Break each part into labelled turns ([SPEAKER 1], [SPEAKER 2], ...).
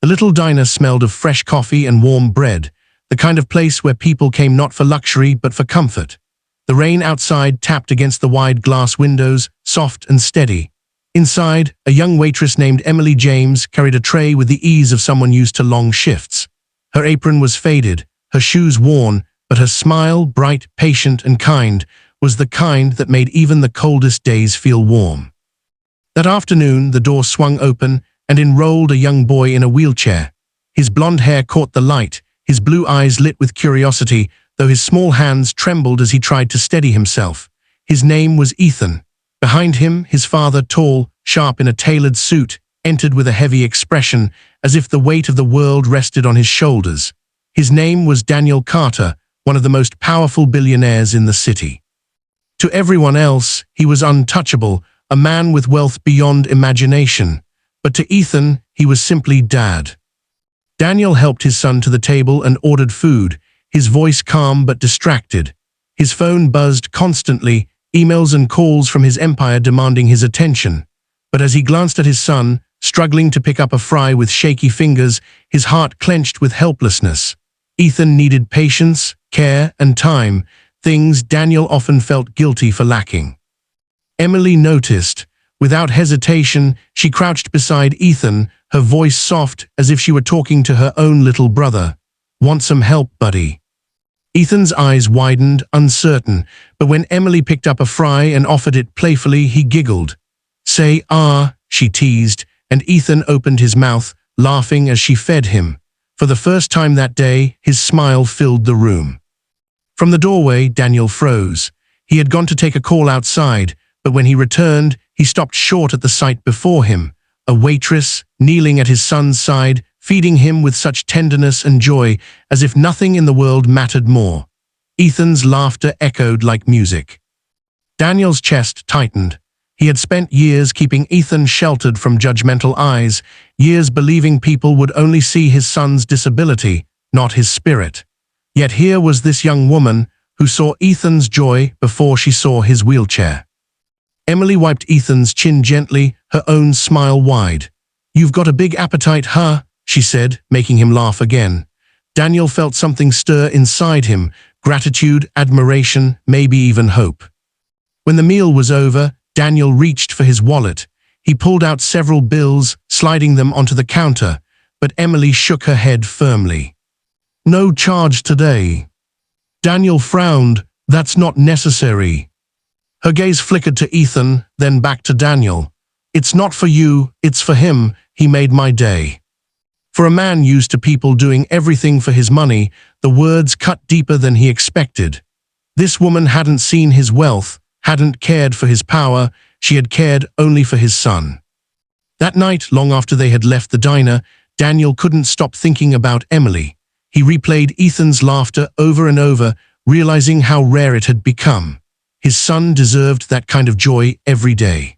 [SPEAKER 1] The little diner smelled of fresh coffee and warm bread, the kind of place where people came not for luxury but for comfort. The rain outside tapped against the wide glass windows, soft and steady. Inside, a young waitress named Emily James carried a tray with the ease of someone used to long shifts. Her apron was faded, her shoes worn, but her smile, bright, patient and kind, was the kind that made even the coldest days feel warm. That afternoon, the door swung open, and in rolled a young boy in a wheelchair. His blonde hair caught the light, his blue eyes lit with curiosity, though his small hands trembled as he tried to steady himself. His name was Ethan. Behind him, his father, tall, sharp in a tailored suit, entered with a heavy expression, as if the weight of the world rested on his shoulders. His name was Daniel Carter, one of the most powerful billionaires in the city. To everyone else, he was untouchable, a man with wealth beyond imagination. But to Ethan, he was simply Dad. Daniel helped his son to the table and ordered food, his voice calm but distracted. His phone buzzed constantly, emails and calls from his empire demanding his attention. But as he glanced at his son, struggling to pick up a fry with shaky fingers, his heart clenched with helplessness. Ethan needed patience, care, and time, things Daniel often felt guilty for lacking. Emily noticed. Without hesitation, she crouched beside Ethan, her voice soft as if she were talking to her own little brother. "Want some help, buddy?" Ethan's eyes widened, uncertain, but when Emily picked up a fry and offered it playfully, he giggled. "Say, she teased, and Ethan opened his mouth, laughing as she fed him. For the first time that day, his smile filled the room. From the doorway, Daniel froze. He had gone to take a call outside, but when he returned, he stopped short at the sight before him, a waitress, kneeling at his son's side, feeding him with such tenderness and joy, as if nothing in the world mattered more. Ethan's laughter echoed like music. Daniel's chest tightened. He had spent years keeping Ethan sheltered from judgmental eyes, years believing people would only see his son's disability, not his spirit. Yet here was this young woman who saw Ethan's joy before she saw his wheelchair. Emily wiped Ethan's chin gently, her own smile wide. "You've got a big appetite, huh?" she said, making him laugh again. Daniel felt something stir inside him, gratitude, admiration, maybe even hope. When the meal was over, Daniel reached for his wallet. He pulled out several bills, sliding them onto the counter, but Emily shook her head firmly. "No charge today." Daniel frowned. "That's not necessary." Her gaze flickered to Ethan, then back to Daniel. "It's not for you, it's for him. He made my day." For a man used to people doing everything for his money, the words cut deeper than he expected. This woman hadn't seen his wealth, hadn't cared for his power, she had cared only for his son. That night, long after they had left the diner, Daniel couldn't stop thinking about Emily. He replayed Ethan's laughter over and over, realizing how rare it had become. His son deserved that kind of joy every day.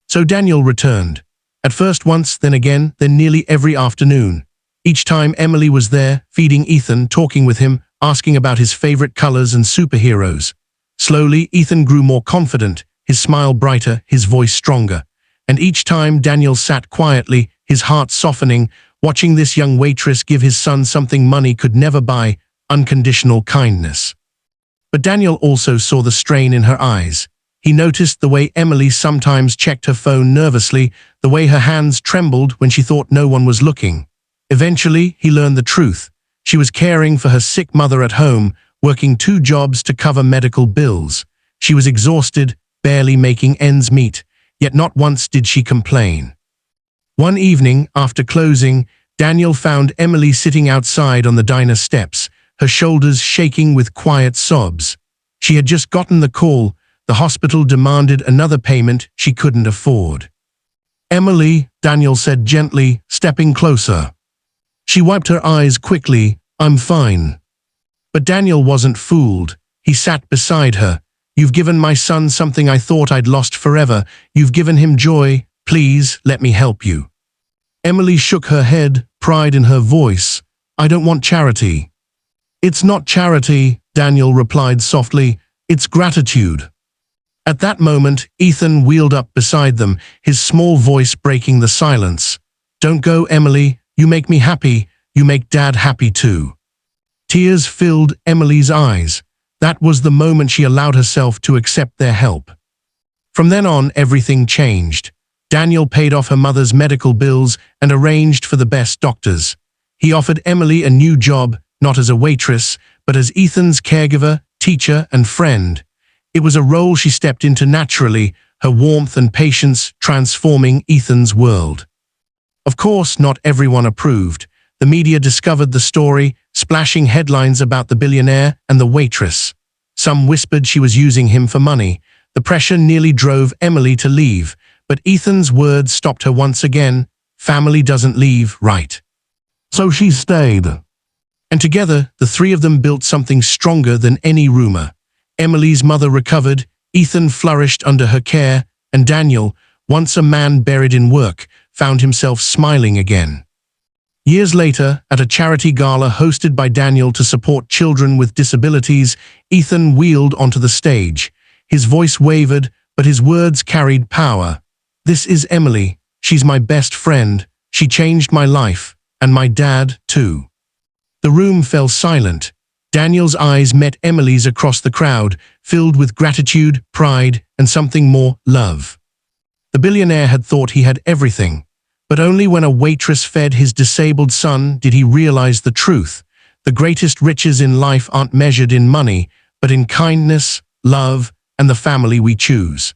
[SPEAKER 1] So Daniel returned. At first once, then again, then nearly every afternoon. Each time Emily was there, feeding Ethan, talking with him, asking about his favorite colors and superheroes. Slowly, Ethan grew more confident, his smile brighter, his voice stronger. And each time Daniel sat quietly, his heart softening, watching this young waitress give his son something money could never buy, unconditional kindness. But Daniel also saw the strain in her eyes. He noticed the way Emily sometimes checked her phone nervously, the way her hands trembled when she thought no one was looking. Eventually, he learned the truth. She was caring for her sick mother at home, working 2 jobs to cover medical bills. She was exhausted, barely making ends meet, yet not once did she complain. One evening, after closing, Daniel found Emily sitting outside on the diner steps, her shoulders shaking with quiet sobs. She had just gotten the call. The hospital demanded another payment she couldn't afford. "Emily," Daniel said gently, stepping closer. She wiped her eyes quickly. "I'm fine." But Daniel wasn't fooled. He sat beside her. "You've given my son something I thought I'd lost forever. You've given him joy. Please, let me help you." Emily shook her head, pride in her voice. "I don't want charity." "It's not charity," Daniel replied softly. "It's gratitude." At that moment, Ethan wheeled up beside them, his small voice breaking the silence. "Don't go, Emily. You make me happy, you make Dad happy too." Tears filled Emily's eyes. That was the moment she allowed herself to accept their help. From then on, everything changed. Daniel paid off her mother's medical bills and arranged for the best doctors. He offered Emily a new job, not as a waitress, but as Ethan's caregiver, teacher, and friend. It was a role she stepped into naturally, her warmth and patience transforming Ethan's world. Of course, not everyone approved. The media discovered the story, splashing headlines about the billionaire and the waitress. Some whispered she was using him for money. The pressure nearly drove Emily to leave, but Ethan's words stopped her once again. Family doesn't leave, right? So she stayed. And together, the three of them built something stronger than any rumor. Emily's mother recovered, Ethan flourished under her care, and Daniel, once a man buried in work, found himself smiling again. Years later, at a charity gala hosted by Daniel to support children with disabilities, Ethan wheeled onto the stage. His voice wavered, but his words carried power. "This is Emily. She's my best friend. She changed my life, and my dad, too." The room fell silent. Daniel's eyes met Emily's across the crowd, filled with gratitude, pride, and something more, love. The billionaire had thought he had everything, but only when a waitress fed his disabled son did he realize the truth. The greatest riches in life aren't measured in money, but in kindness, love, and the family we choose.